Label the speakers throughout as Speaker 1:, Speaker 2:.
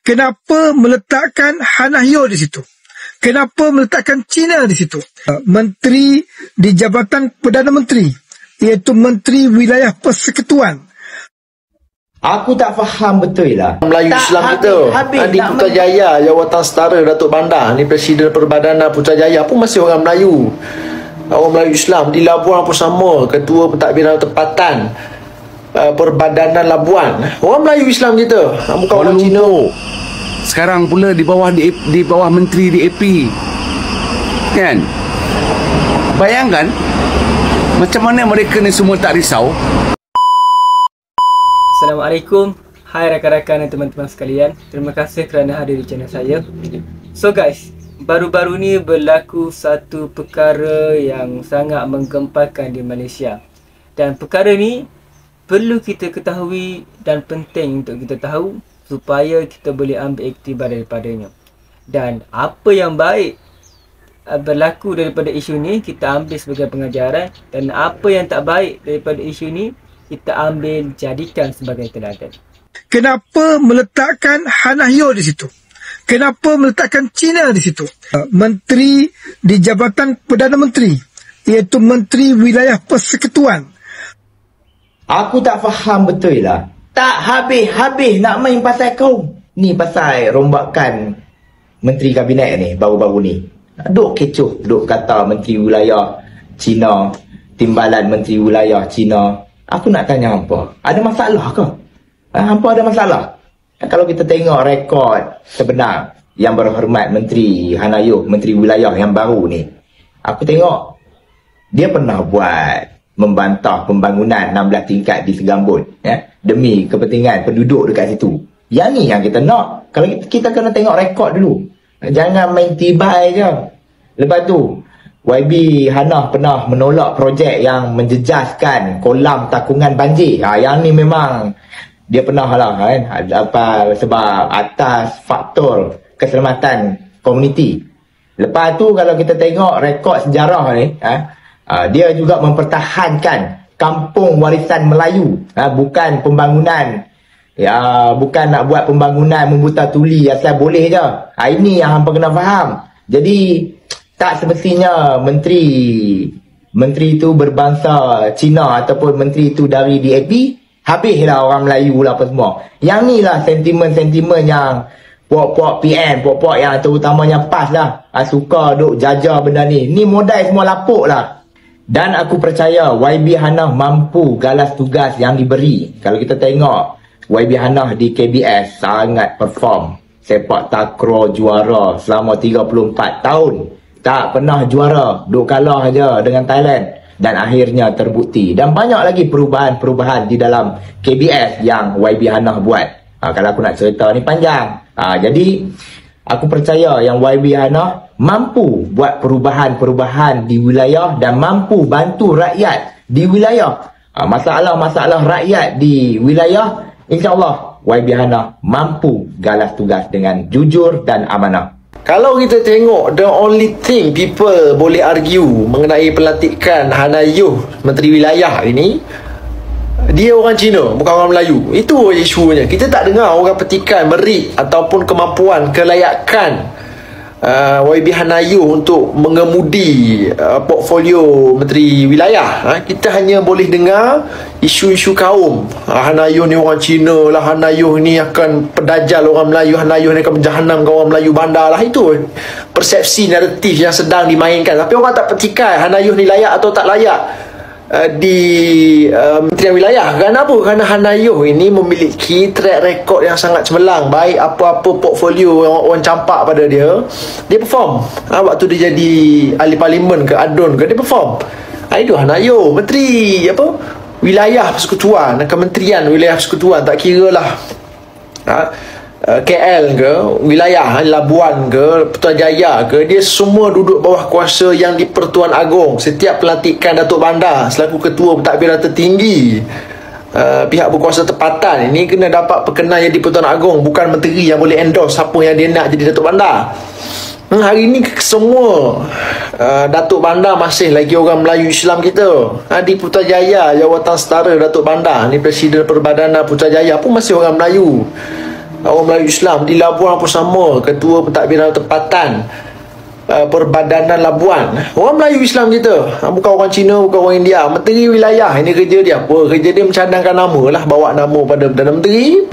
Speaker 1: Kenapa meletakkan Hanahyo di situ? Kenapa meletakkan China di situ? Menteri di Jabatan Perdana Menteri, iaitu Menteri Wilayah Persekutuan.
Speaker 2: Aku tak faham betul lah.
Speaker 3: Melayu
Speaker 2: tak
Speaker 3: Islam kita. Di Putrajaya, Jawatan Setara Datuk Bandar, ni Presiden Perbadanan Putrajaya pun masih orang Melayu. Orang Melayu Islam. Di Labuan pun sama. Ketua Pentadbiran Tempatan Perbadanan Labuan. Orang Melayu Islam kita. Bukan orang Cina.
Speaker 4: Sekarang pula di bawah Menteri DAP. Kan? Bayangkan macam mana mereka ni semua tak risau.
Speaker 5: Assalamualaikum. Hai rakan-rakan dan teman-teman sekalian. Terima kasih kerana hadir di channel saya. So guys, baru-baru ni berlaku satu perkara yang sangat menggemparkan di Malaysia. Dan perkara ni perlu kita ketahui dan penting untuk kita tahu supaya kita boleh ambil iktibar daripadanya. Dan apa yang baik berlaku daripada isu ni kita ambil sebagai pengajaran, dan apa yang tak baik daripada isu ni kita ambil jadikan sebagai teladan.
Speaker 1: Kenapa meletakkan Hanahyo di situ? Kenapa meletakkan China di situ? Menteri di Jabatan Perdana Menteri, iaitu Menteri Wilayah Persekutuan.
Speaker 2: Aku tak faham betul lah. Tak habis-habis nak main pasal kaum. Ni pasal rombakan Menteri Kabinet ni baru-baru ni. Duk kecoh, duk kata Menteri Wilayah China, timbalan Menteri Wilayah China. Aku nak tanya hampa, ada masalah ke? Hampa ada masalah? Kalau kita tengok rekod sebenar yang berhormat Menteri Hanahyo, Menteri Wilayah yang baru ni, aku tengok dia pernah buat membantah pembangunan 16 tingkat di Segambut, ya, demi kepentingan penduduk dekat situ. Yang ni yang kita nak. Kalau kita kena tengok rekod dulu. Jangan main tibai je. Lepas tu YB Hannah pernah menolak projek yang menjejaskan kolam takungan banjir. Yang ni memang dia pernah lah kan, sebab atas faktor keselamatan komuniti. Lepas tu kalau kita tengok rekod sejarah ni, dia juga mempertahankan kampung warisan Melayu. Bukan pembangunan, bukan nak buat pembangunan membuta tuli asal boleh je. Ini yang hampa kena faham. Jadi tak semestinya menteri itu berbangsa Cina ataupun menteri itu dari DAP, habislah orang Melayu lah apa semua. Yang ni lah sentimen-sentimen yang puak-puak PM, puak-puak yang terutamanya PAS lah, suka duk jaja benda ni. Ni modal semua lapuk lah. Dan aku percaya YB Hannah mampu galas tugas yang diberi. Kalau kita tengok YB Hannah di KBS sangat perform. Sepak takraw juara selama 34 tahun. Tak pernah juara, duk kalah aja dengan Thailand, dan akhirnya terbukti. Dan banyak lagi perubahan-perubahan di dalam KBS yang YB Hannah buat. Kalau aku nak cerita ni panjang. Jadi aku percaya yang YB Hannah mampu buat perubahan-perubahan di wilayah dan mampu bantu rakyat di wilayah. Masalah-masalah rakyat di wilayah, insya-Allah YB Hannah mampu galas tugas dengan jujur dan amanah.
Speaker 3: Kalau kita tengok, the only thing people boleh argue mengenai pelantikan Hanahyo Menteri Wilayah ini, dia orang Cina, bukan orang Melayu. Itu isunya. Kita tak dengar orang petikan merit ataupun kemampuan, kelayakan YB Hanahyo untuk mengemudi portfolio Menteri Wilayah. Kita hanya boleh dengar isu-isu kaum. Hanahyo ni orang Cina lah, Hanahyo ni akan pedajal orang Melayu, Hanahyo ni akan menjahanamkan orang Melayu bandar lah. Itu persepsi naratif yang sedang dimainkan. Tapi orang tak petikan Hanahyo ni layak atau tak layak di Menterian Wilayah. Kenapa? Kerana Hanahyo ini memiliki track record yang sangat cemerlang. Baik apa-apa portfolio yang orang campak pada dia, dia perform. Waktu dia jadi ahli parlimen ke ADUN ke, dia perform. Itu Hanahyo, Menteri Wilayah Persekutuan, Kementerian Wilayah Persekutuan, tak kira lah KL ke, wilayah Labuan ke, Putrajaya ke, dia semua duduk bawah kuasa yang di Pertuan Agong. Setiap pelantikan Datuk Bandar selaku Ketua Pentadbiran Tertinggi, pihak berkuasa tempatan ini kena dapat perkenan yang di Pertuan Agong. Bukan menteri yang boleh endorse siapa yang dia nak jadi Datuk Bandar. Hari ni semua Datuk Bandar masih lagi orang Melayu Islam kita. Di Putrajaya, Jawatan Setara Datuk Bandar ni Presiden Perbadanan Putrajaya pun masih orang Melayu. orang Melayu Islam di Labuan pun sama, ketua pentadbiran tempatan Perbadanan Labuan, orang Melayu Islam kita, bukan orang Cina, bukan orang India. Menteri wilayah ini kerja dia apa? Kerja dia mencadangkan nama lah, bawa nama pada Perdana Menteri,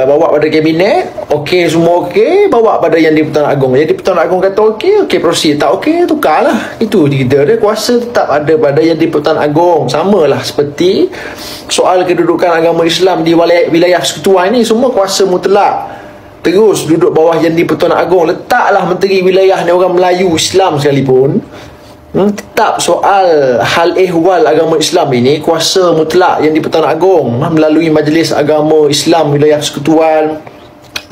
Speaker 3: bawa pada kabinet, okey, semua okey, bawa pada Yang di-Pertuan Agong. Yang di-Pertuan Agong kata okey, proceed. Tak okey, tukarlah. Itu kita dia, kuasa tetap ada pada Yang di-Pertuan Agong. Samalah seperti soal kedudukan agama Islam di wilayah persekutuan ini, semua kuasa mutlak terus duduk bawah Yang di-Pertuan Agong. Letaklah menteri wilayah ni orang Melayu Islam sekalipun, tetap soal hal ehwal agama Islam ini kuasa mutlak Yang di-Pertuan Agong melalui Majlis Agama Islam Wilayah Persekutuan,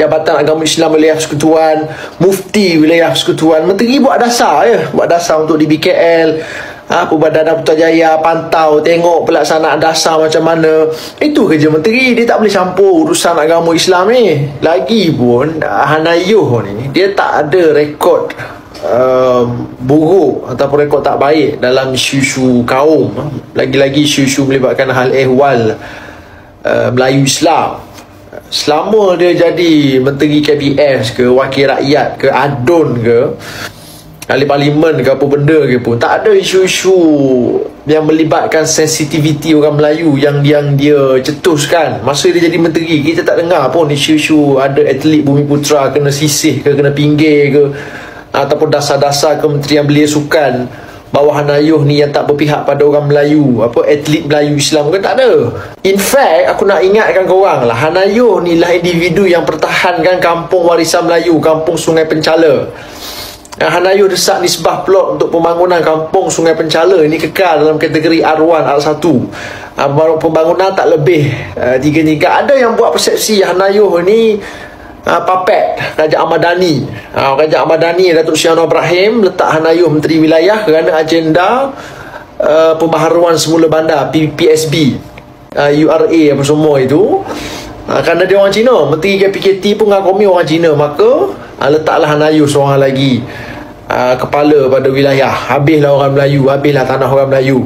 Speaker 3: Jabatan Agama Islam Wilayah Persekutuan, Mufti Wilayah Persekutuan. Menteri buat dasar buat dasar untuk di BKL, Perbadanan Putrajaya pantau, tengok pelaksanaan dasar macam mana. Itu kerja menteri. Dia tak boleh campur urusan agama Islam ni. Lagipun Hanayuh ni, dia tak ada rekod buruk ataupun rekod tak baik dalam isu-isu kaum, lagi-lagi isu-isu melibatkan hal ehwal Melayu Islam. Selama dia jadi menteri KBS ke, wakil rakyat ke, adun ke, ahli parlimen ke, apa benda ke pun, tak ada isu-isu yang melibatkan sensitiviti orang Melayu yang dia cetuskan. Masa dia jadi menteri, kita tak dengar pun isu-isu ada atlet Bumiputra kena sisih ke, kena pinggir ke, ataupun dasar-dasar kementerian belia sukan bawah Hanayuh ni yang tak berpihak pada orang Melayu, atlet Melayu Islam ke, tak ada. In fact, aku nak ingatkan korang lah, Hanayuh ni lah individu yang pertahankan kampung warisan Melayu, kampung Sungai Pencala. Hanayuh desak nisbah plot untuk pembangunan kampung Sungai Pencala ini kekal dalam kategori R1, R1. Pembangunan tak lebih 3 tingkat. Ada yang buat persepsi Hanayuh ni papet Raja Ahmad Dhani. Raja Ahmad Dhani, Datuk Seri Anwar Ibrahim letak Hanayuh menteri wilayah kerana agenda pembaharuan semula bandar PSB, URA apa semua itu. Kerana dia orang Cina, menteri KPKT pun ngakumi orang Cina, maka letaklah Hanayuh seorang lagi kepala pada wilayah. Habislah orang Melayu, habislah tanah orang Melayu.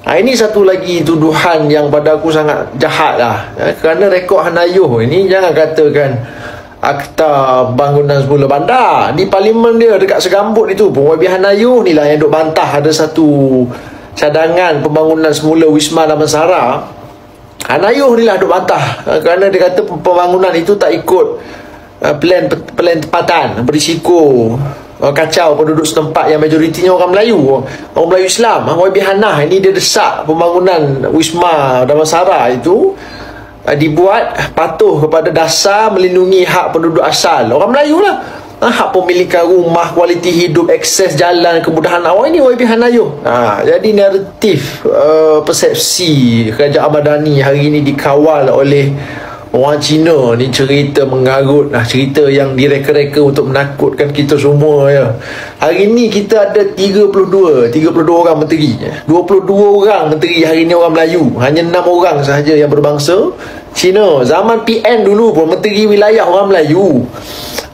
Speaker 3: Ini satu lagi tuduhan yang pada aku sangat jahat lah. Kerana rekod Hanayuh ini, jangan katakan Akta Bangunan Semula Bandar, di parlimen dia dekat Segambut itu pun YB Hanayuh ni lah yang duk bantah ada satu cadangan pembangunan semula Wisma Damansara. Hanayuh ni lah duk bantah kerana dia kata pembangunan itu tak ikut plan tempatan, berisiko kacau penduduk setempat yang majoritinya orang Melayu, orang Melayu Islam. YB Hanah ini dia desak pembangunan Wisma Damansara itu dibuat patuh kepada dasar melindungi hak penduduk asal, orang Melayu lah, hak pemilikan rumah, kualiti hidup, akses jalan, kemudahan awal. Ini YB Hanayuh. Jadi naratif persepsi Kerajaan Ahmad Dhani hari ini dikawal oleh orang Cina ni, cerita mengarut lah, cerita yang direka-reka untuk menakutkan kita semua ya. Hari ni kita ada 32 orang menteri, 22 orang menteri hari ni orang Melayu, hanya 6 orang sahaja yang berbangsa Cina. Zaman PN dulu pun menteri wilayah orang Melayu.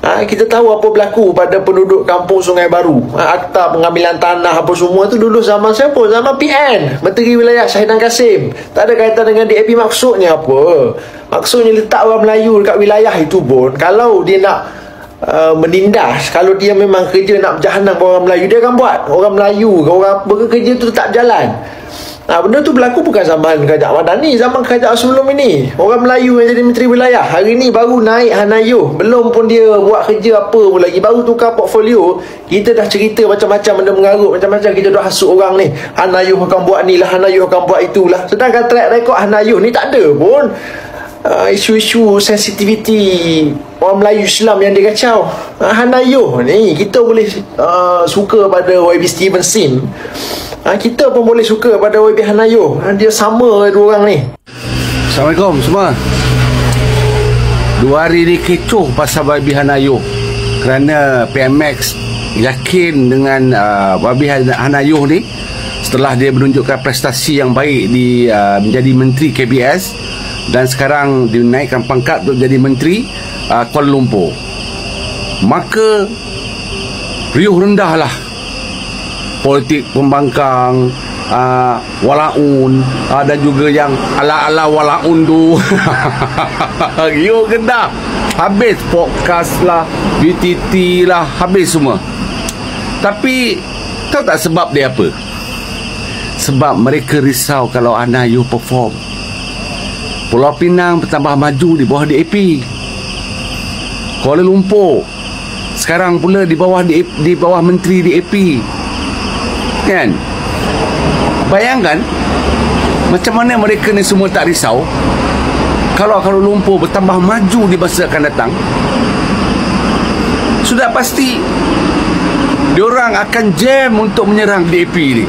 Speaker 3: Kita tahu apa berlaku pada penduduk kampung Sungai Baru, akta pengambilan tanah apa semua tu dulu zaman siapa? Zaman PN, Menteri Wilayah Syahidan Kasim. Tak ada kaitan dengan DAP. Maksudnya apa? Maksudnya letak orang Melayu dekat wilayah itu pun, kalau dia nak menindas, kalau dia memang kerja nak berjahanam orang Melayu, dia akan buat. Orang Melayu, orang apa kerja tu tak jalan. Benda tu berlaku bukan zaman Kerajaan Ahmad Dhani, zaman kerajaan sebelum ini. Orang Melayu yang jadi menteri wilayah. Hari ni baru naik Hanayuh, belum pun dia buat kerja apa pun lagi, baru tukar portfolio, kita dah cerita macam-macam benda mengarut, macam-macam kita dah hasut orang ni. Hanayuh akan buat ni lah, Hanayuh akan buat itulah. Sedangkan track record Hanayuh ni tak ada pun isu-isu sensitiviti orang Melayu Islam yang dia kacau. Hanayuh ni kita boleh suka pada YB Steven Sim, kita pun boleh suka pada YB Hanayuh. Dia sama dua orang ni.
Speaker 4: Assalamualaikum semua. 2 hari ni kecoh pasal YB Hanayuh, kerana PMX yakin dengan YB Hanayuh ni setelah dia menunjukkan prestasi yang baik di menjadi menteri KBS dan sekarang dinaikkan pangkat untuk jadi menteri Kuala Lumpur. Maka riuh rendahlah politik pembangkang, walaun, dan juga yang ala-ala walaun tu. Yo Kedah, habis podcast lah, BTT lah, habis semua. Tapi tahu tak sebab dia apa? Sebab mereka risau kalau Hanayo perform. Pulau Pinang bertambah maju di bawah DAP. Kuala Lumpur sekarang pula di bawah Menteri DAP. Kan? Bayangkan macam mana mereka ni semua tak risau kalau Kuala Lumpur bertambah maju di masa akan datang. Sudah pasti diorang akan jam untuk menyerang DAP ni.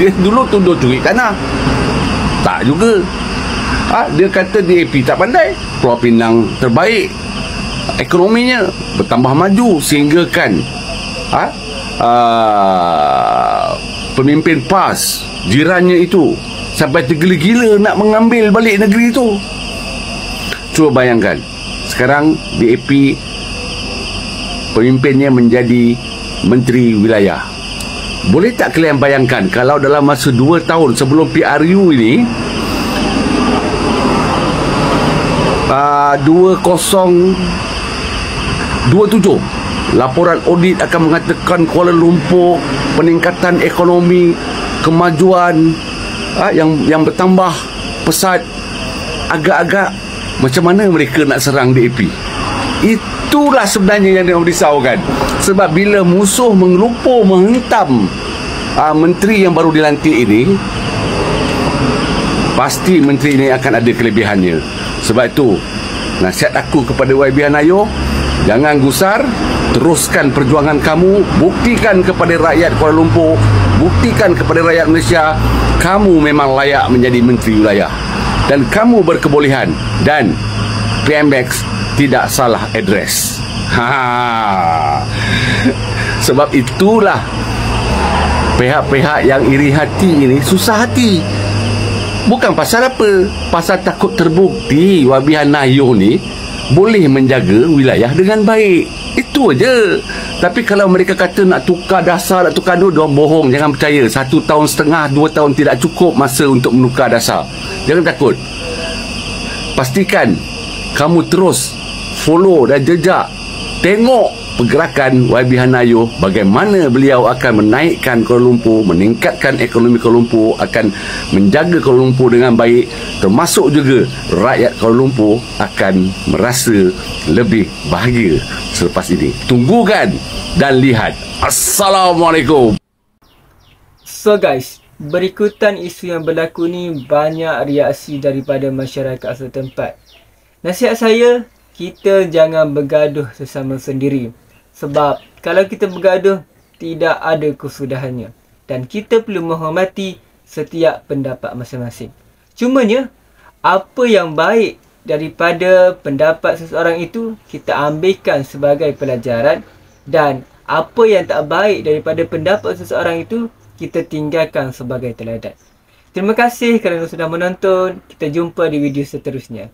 Speaker 4: Dia dulu tuduh curi tanah. Tak juga. Dia kata DAP tak pandai, Pulau Pinang terbaik ekonominya, bertambah maju sehingga kan pemimpin PAS jirannya itu sampai tergila-gila nak mengambil balik negeri itu. Cuba bayangkan, sekarang DAP pemimpinnya menjadi Menteri Wilayah. Boleh tak kalian bayangkan kalau dalam masa 2 tahun sebelum PRU ini 2027 laporan audit akan mengatakan Kuala Lumpur peningkatan ekonomi, kemajuan yang bertambah pesat. Agak-agak macam mana mereka nak serang DAP? Itulah sebenarnya yang dia risaukan. Sebab bila musuh mengelupur, menghentam menteri yang baru dilantik ini, pasti menteri ini akan ada kelebihannya. Sebab itu nasihat aku kepada YB Hanayo, jangan gusar, teruskan perjuangan kamu, buktikan kepada rakyat Kuala Lumpur, buktikan kepada rakyat Malaysia, kamu memang layak menjadi Menteri Wilayah dan kamu berkebolehan, dan PMX tidak salah address. Sebab itulah pihak-pihak yang iri hati ini susah hati. Bukan pasal apa, pasal takut terbukti YB Hanayo ni boleh menjaga wilayah dengan baik. Itu aja. Tapi kalau mereka kata nak tukar dasar, nak tukar dia bohong. Jangan percaya. 1 tahun setengah, 2 tahun tidak cukup masa untuk menukar dasar. Jangan takut. Pastikan kamu terus follow dan jejak, tengok pergerakan YB Hanayo, bagaimana beliau akan menaikkan Kuala Lumpur, meningkatkan ekonomi Kuala Lumpur, akan menjaga Kuala Lumpur dengan baik, termasuk juga rakyat Kuala Lumpur akan merasa lebih bahagia selepas ini. Tunggukan dan lihat. Assalamualaikum.
Speaker 5: So guys, berikutan isu yang berlaku ni banyak reaksi daripada masyarakat setempat. Nasihat saya, kita jangan bergaduh sesama sendiri. Sebab kalau kita bergaduh, tidak ada kesudahannya. Dan kita perlu menghormati setiap pendapat masing-masing. Cumanya, apa yang baik daripada pendapat seseorang itu, kita ambilkan sebagai pelajaran. Dan apa yang tak baik daripada pendapat seseorang itu, kita tinggalkan sebagai teladan. Terima kasih kerana sudah menonton. Kita jumpa di video seterusnya.